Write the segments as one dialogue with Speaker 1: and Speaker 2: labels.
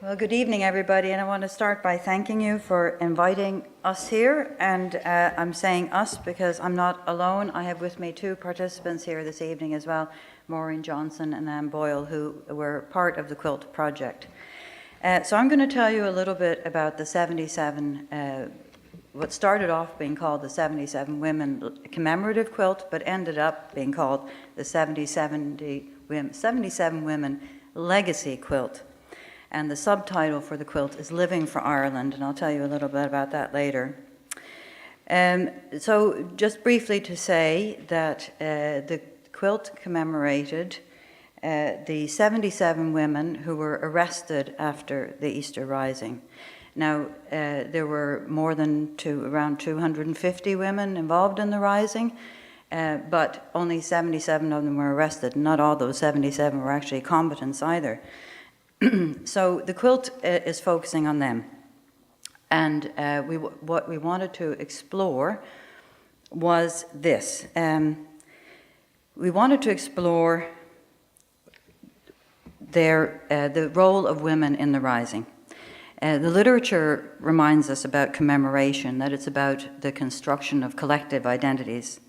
Speaker 1: Well, good evening, everybody, and I want to start by thanking you for inviting us here. And I'm saying us because I'm not alone. I have with me two participants here this evening as well, Maureen Johnson and Anne Boyle, who were part of the Quilt project. So I'm going to tell you a little bit about the 77, what started off being called the 77 Women Commemorative Quilt, but ended up being called the 77 Women Legacy Quilt. And the subtitle for the quilt is Living for Ireland, and I'll tell you a little bit about that later. So just briefly to say that the quilt commemorated the 77 women who were arrested after the Easter Rising. Now, there were more than around 250 women involved in the Rising, but only 77 of them were arrested. Not all those 77 were actually combatants either. So the quilt is focusing on them. And what we wanted to explore was this. We wanted to explore the role of women in the Rising. The literature reminds us about commemoration, that it's about the construction of collective identities.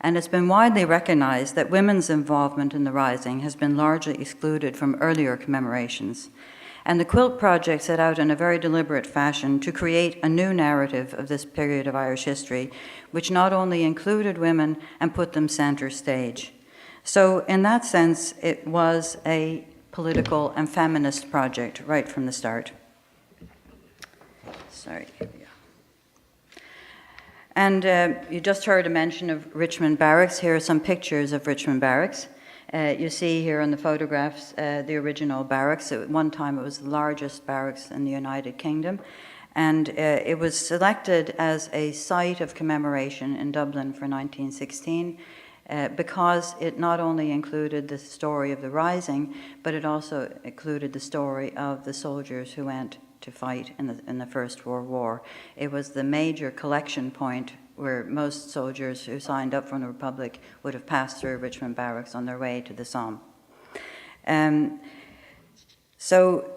Speaker 1: And it's been widely recognized that women's involvement in the Rising has been largely excluded from earlier commemorations. And the Quilt Project set out in a very deliberate fashion to create a new narrative of this period of Irish history, which not only included women and put them center stage. So in that sense, it was a political and feminist project right from the start. Sorry. And you just heard a mention of Richmond Barracks. Here are some pictures of Richmond Barracks. You see here on the photographs the original barracks. At one time it was the largest barracks in the United Kingdom. And it was selected as a site of commemoration in Dublin for 1916 because it not only included the story of the Rising, but it also included the story of the soldiers who went to fight in the First World War. It was the major collection point where most soldiers who signed up from the Republic would have passed through Richmond Barracks on their way to the Somme. So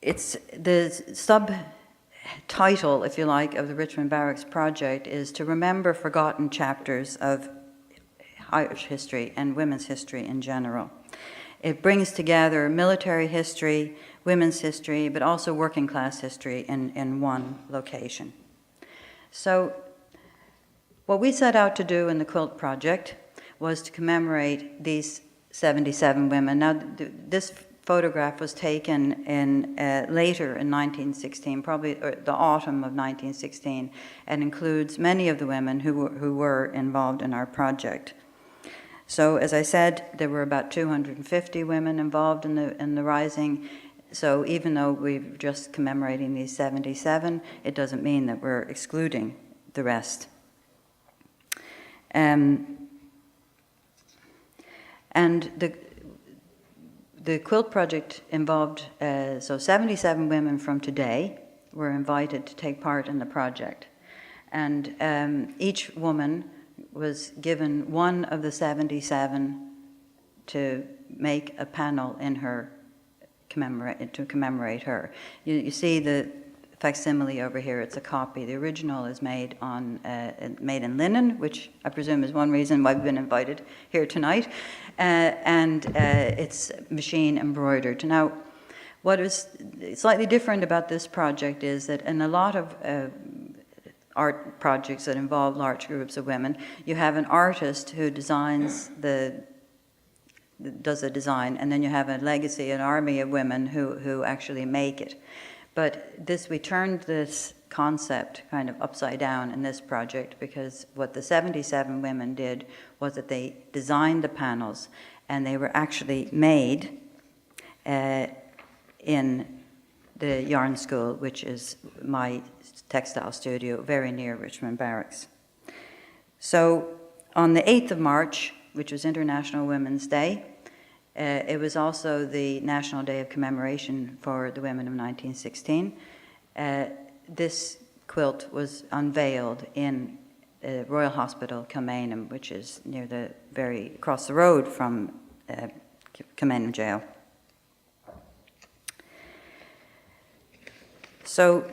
Speaker 1: it's the subtitle, if you like, of the Richmond Barracks project is to remember forgotten chapters of Irish history and women's history in general. It brings together military history, women's history, but also working class history in one location. So what we set out to do in the Quilt Project was to commemorate these 77 women. Now, this photograph was taken later in 1916, probably the autumn of 1916, and includes many of the women who were involved in our project. So, as I said, there were about 250 women involved in the Rising. So even though we're just commemorating these 77, it doesn't mean that we're excluding the rest. And the Quilt Project involved, so 77 women from today were invited to take part in the project. And each woman was given one of the 77 to make a panel in her to commemorate her. You see the facsimile over here. It's a copy. The original is made in linen, which I presume is one reason why we've been invited here tonight, and it's machine embroidered. Now, what is slightly different about this project is that in a lot of art projects that involve large groups of women, you have an artist who does a design, and then you have a legacy, an army of women who actually make it. But we turned this concept kind of upside down in this project, because what the 77 women did was that they designed the panels, and they were actually made in the yarn school, which is my textile studio very near Richmond Barracks. So on the 8th of March, which was International Women's Day, it was also the National Day of Commemoration for the women of 1916. This quilt was unveiled in Royal Hospital, Kilmainham, which is near across the road from Kilmainham Jail. So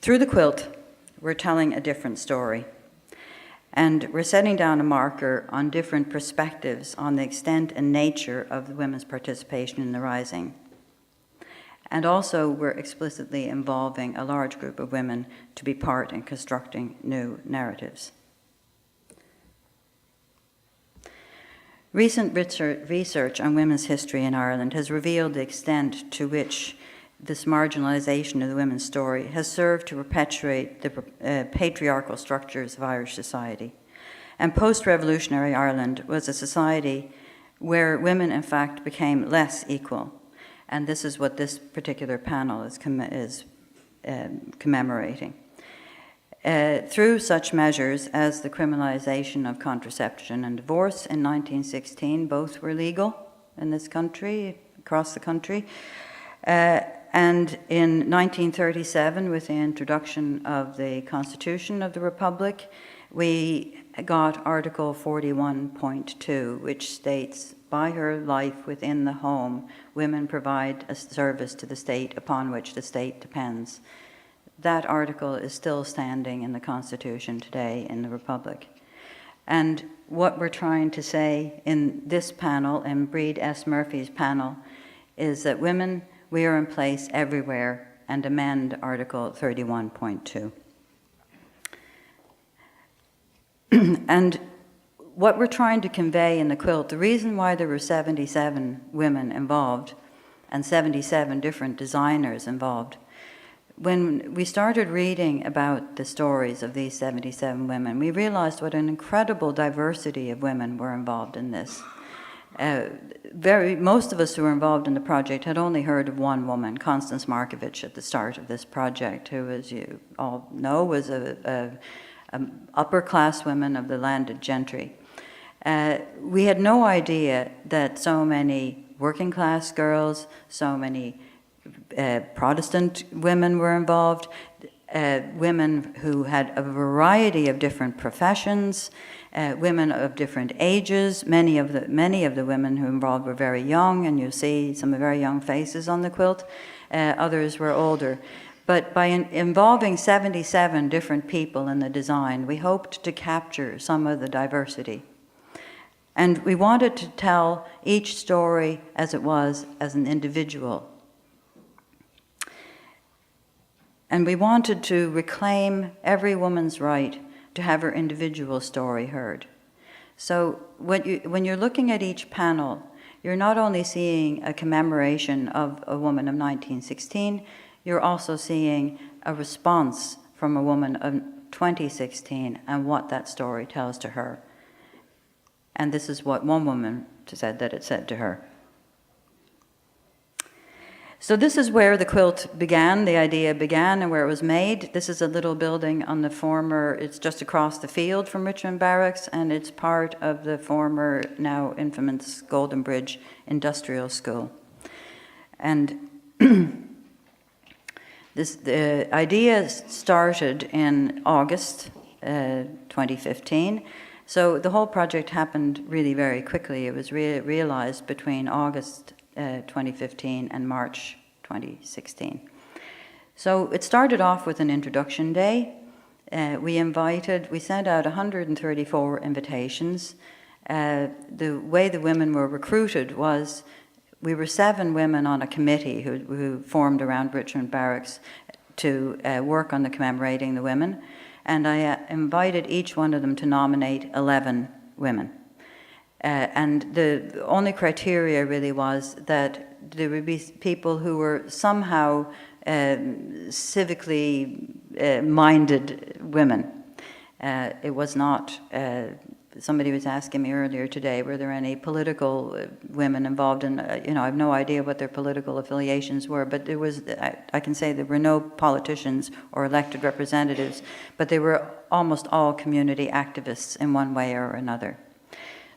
Speaker 1: through the quilt, we're telling a different story. And we're setting down a marker on different perspectives on the extent and nature of the women's participation in the Rising. And also, we're explicitly involving a large group of women to be part in constructing new narratives. Recent research on women's history in Ireland has revealed the extent to which this marginalization of the women's story has served to perpetuate the patriarchal structures of Irish society. And post-revolutionary Ireland was a society where women, in fact, became less equal. And this is what this particular panel is commemorating. Through such measures as the criminalization of contraception and divorce in 1916, both were legal in this country, across the country. And in 1937, with the introduction of the Constitution of the Republic, we got Article 41.2, which states, by her life within the home, women provide a service to the state upon which the state depends. That article is still standing in the Constitution today in the Republic. And what we're trying to say in this panel, in Breed S. Murphy's panel, is that women, we are in place everywhere, and amend Article 31.2. And what we're trying to convey in the quilt, the reason why there were 77 women involved and 77 different designers involved, when we started reading about the stories of these 77 women, we realized what an incredible diversity of women were involved in this. Most of us who were involved in the project had only heard of one woman, Constance Markovich, at the start of this project, who, as you all know, was a upper-class woman of the landed gentry. We had no idea that so many working-class girls, so many Protestant women were involved, women who had a variety of different professions, women of different ages. Many of the women who were involved were very young, and you see some very young faces on the quilt. Others were older. But by involving 77 different people in the design, we hoped to capture some of the diversity. And we wanted to tell each story as it was, as an individual. And we wanted to reclaim every woman's right to have her individual story heard. So when you're looking at each panel, you're not only seeing a commemoration of a woman of 1916, you're also seeing a response from a woman of 2016 and what that story tells to her. And this is what one woman said that it said to her. So this is where the quilt began, the idea began, and where it was made. This is a little building on the former, it's just across the field from Richmond Barracks, and it's part of the former, now infamous Golden Bridge Industrial School. And the idea started in August 2015. So the whole project happened really very quickly. It was realized between August 2015 and March 2016. So it started off with an introduction day. We sent out 134 invitations. The way the women were recruited was, we were 7 women on a committee who formed around Richmond Barracks to work on the commemorating the women. And I invited each one of them to nominate 11 women. And the only criteria really was that there would be people who were somehow civically minded women. It was not, somebody was asking me earlier today, were there any political women involved in, I have no idea what their political affiliations were, but there was, I can say there were no politicians or elected representatives, but they were almost all community activists in one way or another.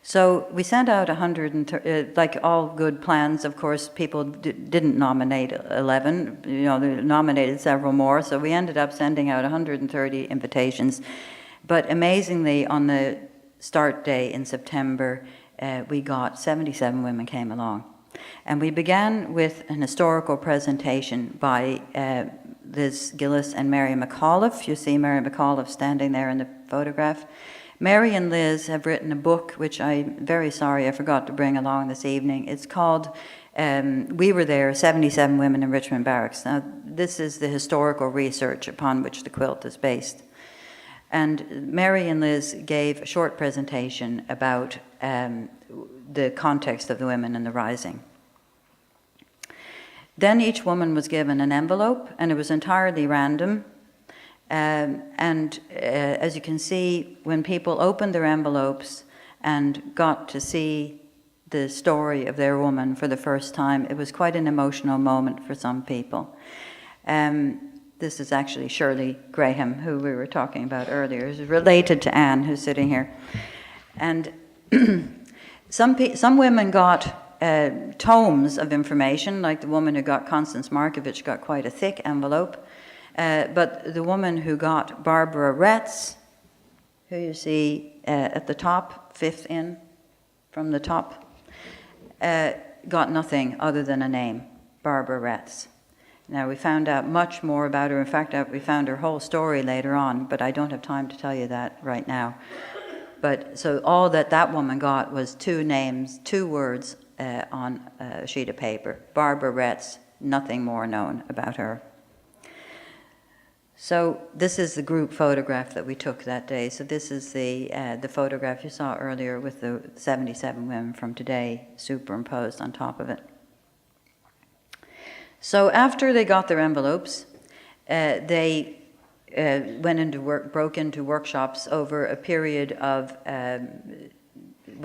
Speaker 1: So we sent out 130, like all good plans, of course, people didn't nominate 11, they nominated several more, so we ended up sending out 130 invitations. But amazingly, on the start day in September, we got 77 women came along. And we began with an historical presentation by Liz Gillis and Mary McAuliffe. You see Mary McAuliffe standing there in the photograph. Mary and Liz have written a book, which I'm very sorry I forgot to bring along this evening. It's called We Were There, 77 Women in Richmond Barracks. Now, this is the historical research upon which the quilt is based. And Mary and Liz gave a short presentation about the context of the women in the Rising. Then each woman was given an envelope, and it was entirely random. As you can see, when people opened their envelopes and got to see the story of their woman for the first time, it was quite an emotional moment for some people. This is actually Shirley Graham, who we were talking about earlier. Is related to Anne, who's sitting here. And some women got tomes of information, like the woman who got Constance Markovich got quite a thick envelope. But the woman who got Barbara Retz, who you see at the top, fifth in from the top, got nothing other than a name, Barbara Retz. Now, we found out much more about her. In fact, we found her whole story later on, but I don't have time to tell you that right now. But so all that woman got was two names, two words on a sheet of paper. Barbara Retz, nothing more known about her. So this is the group photograph that we took that day. So this is the photograph you saw earlier with the 77 women from today superimposed on top of it. So after they got their envelopes, they went into broke into workshops over a period of,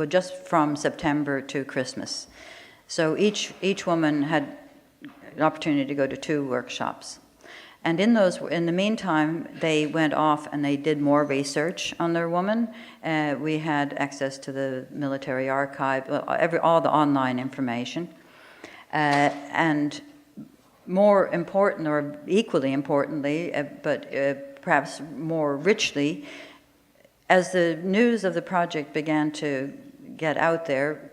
Speaker 1: just from September to Christmas. So each woman had an opportunity to go to 2 workshops. And in the meantime, they went off and they did more research on their woman. We had access to the military archive, all the online information. And more important, or equally importantly, but perhaps more richly, as the news of the project began to get out there,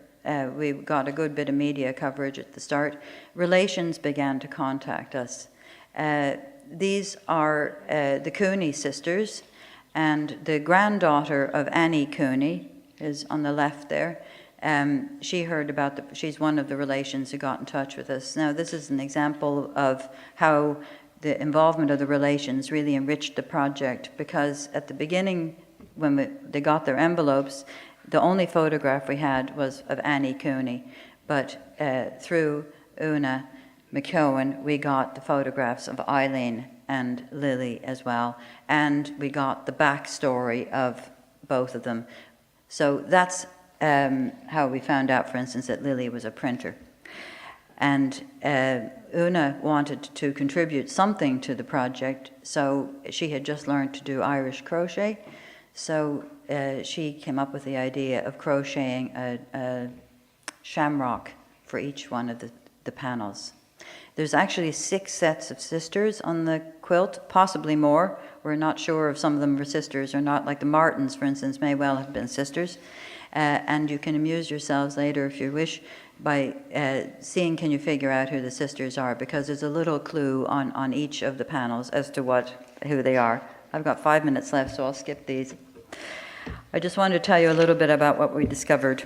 Speaker 1: we got a good bit of media coverage at the start. Relations began to contact us. These are the Cooney sisters, and the granddaughter of Annie Cooney is on the left there. She heard about she's one of the relations who got in touch with us. Now, this is an example of how the involvement of the relations really enriched the project, because at the beginning, when they got their envelopes, the only photograph we had was of Annie Cooney, but through Una McKeown, we got the photographs of Eileen and Lily as well, and we got the backstory of both of them. So that's how we found out, for instance, that Lily was a printer. And Una wanted to contribute something to the project, so she had just learned to do Irish crochet. So she came up with the idea of crocheting a shamrock for each one of the panels. There's actually 6 sets of sisters on the quilt, possibly more. We're not sure if some of them were sisters or not, like the Martins, for instance, may well have been sisters. And you can amuse yourselves later, if you wish, by seeing, can you figure out who the sisters are, because there's a little clue on each of the panels as to who they are. I've got 5 minutes left, so I'll skip these. I just wanted to tell you a little bit about what we discovered.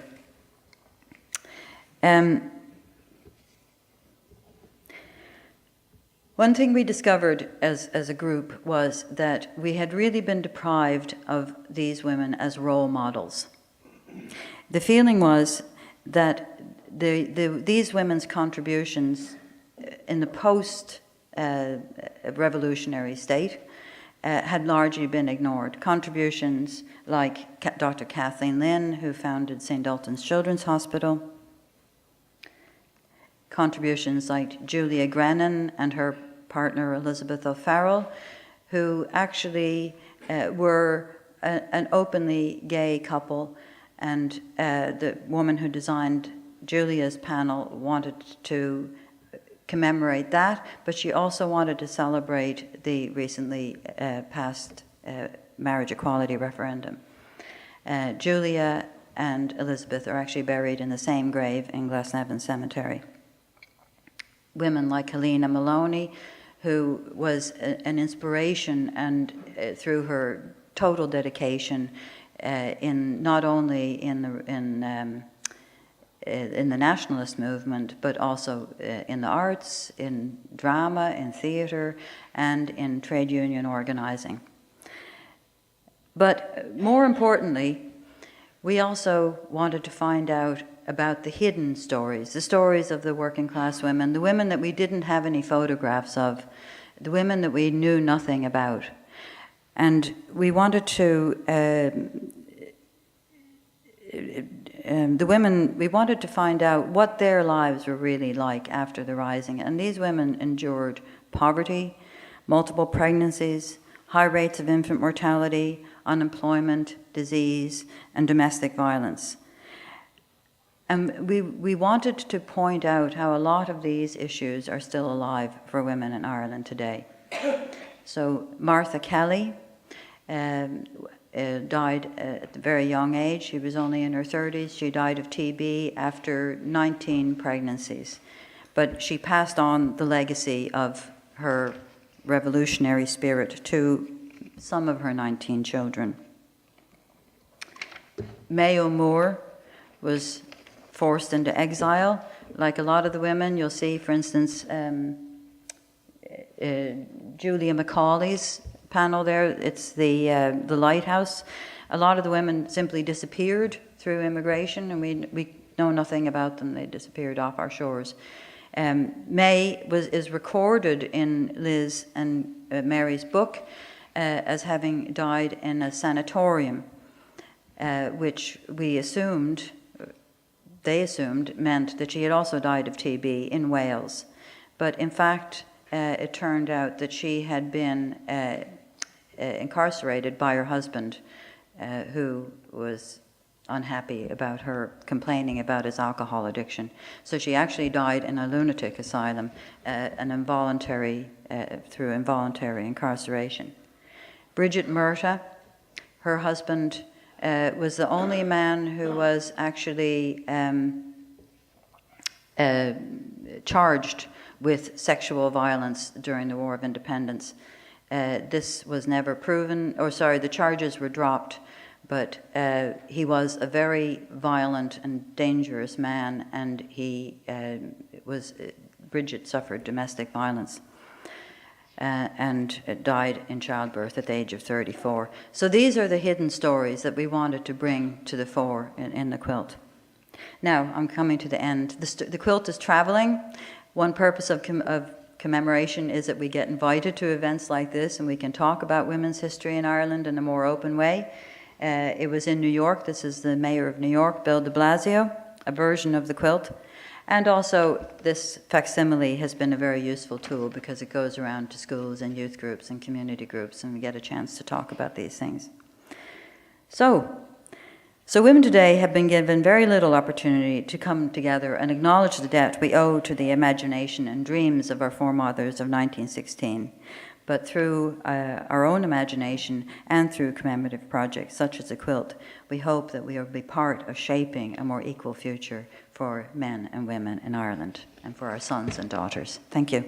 Speaker 1: One thing we discovered as a group was that we had really been deprived of these women as role models. The feeling was that these women's contributions in the post-revolutionary state had largely been ignored. Contributions like Dr. Kathleen Lynn, who founded St. Dalton's Children's Hospital. Contributions like Julia Grennan and her partner Elizabeth O'Farrell, who actually were an openly gay couple, and the woman who designed Julia's panel wanted to commemorate that, but she also wanted to celebrate the recently passed marriage equality referendum. Julia and Elizabeth are actually buried in the same grave in Glasnevin Cemetery. Women like Helena Maloney, who was an inspiration, and through her total dedication in not only in the nationalist movement, but also in the arts, in drama, in theater, and in trade union organizing. But more importantly, we also wanted to find out about the hidden stories, the stories of the working class women, the women that we didn't have any photographs of, the women that we knew nothing about. And we wanted to, we wanted to find out what their lives were really like after the Rising. And these women endured poverty, multiple pregnancies, high rates of infant mortality, unemployment, disease, and domestic violence. And we wanted to point out how a lot of these issues are still alive for women in Ireland today. So Martha Kelly died at a very young age. She was only in her 30s. She died of TB after 19 pregnancies. But she passed on the legacy of her revolutionary spirit to some of her 19 children. Mayo Moore was forced into exile. Like a lot of the women, you'll see, for instance, Julia Macaulay's panel there, it's the lighthouse. A lot of the women simply disappeared through immigration, and we know nothing about them. They disappeared off our shores. May is recorded in Liz and Mary's book as having died in a sanatorium, which they assumed meant that she had also died of TB in Wales. But in fact, it turned out that she had been incarcerated by her husband, who was unhappy about her complaining about his alcohol addiction. So she actually died in a lunatic asylum, through involuntary incarceration. Bridget Murtagh, her husband was the only man who was actually charged with sexual violence during the War of Independence. This was never proven, the charges were dropped, but he was a very violent and dangerous man, and Bridget suffered domestic violence and died in childbirth at the age of 34. So these are the hidden stories that we wanted to bring to the fore in the quilt. Now, I'm coming to the end. The quilt is traveling. One purpose of commemoration is that we get invited to events like this and we can talk about women's history in Ireland in a more open way. It was in New York. This is the mayor of New York, Bill de Blasio, a version of the quilt. And also, this facsimile has been a very useful tool because it goes around to schools and youth groups and community groups, and we get a chance to talk about these things. So women today have been given very little opportunity to come together and acknowledge the debt we owe to the imagination and dreams of our foremothers of 1916. But through our own imagination and through commemorative projects such as the quilt, we hope that we will be part of shaping a more equal future for men and women in Ireland and for our sons and daughters. Thank you.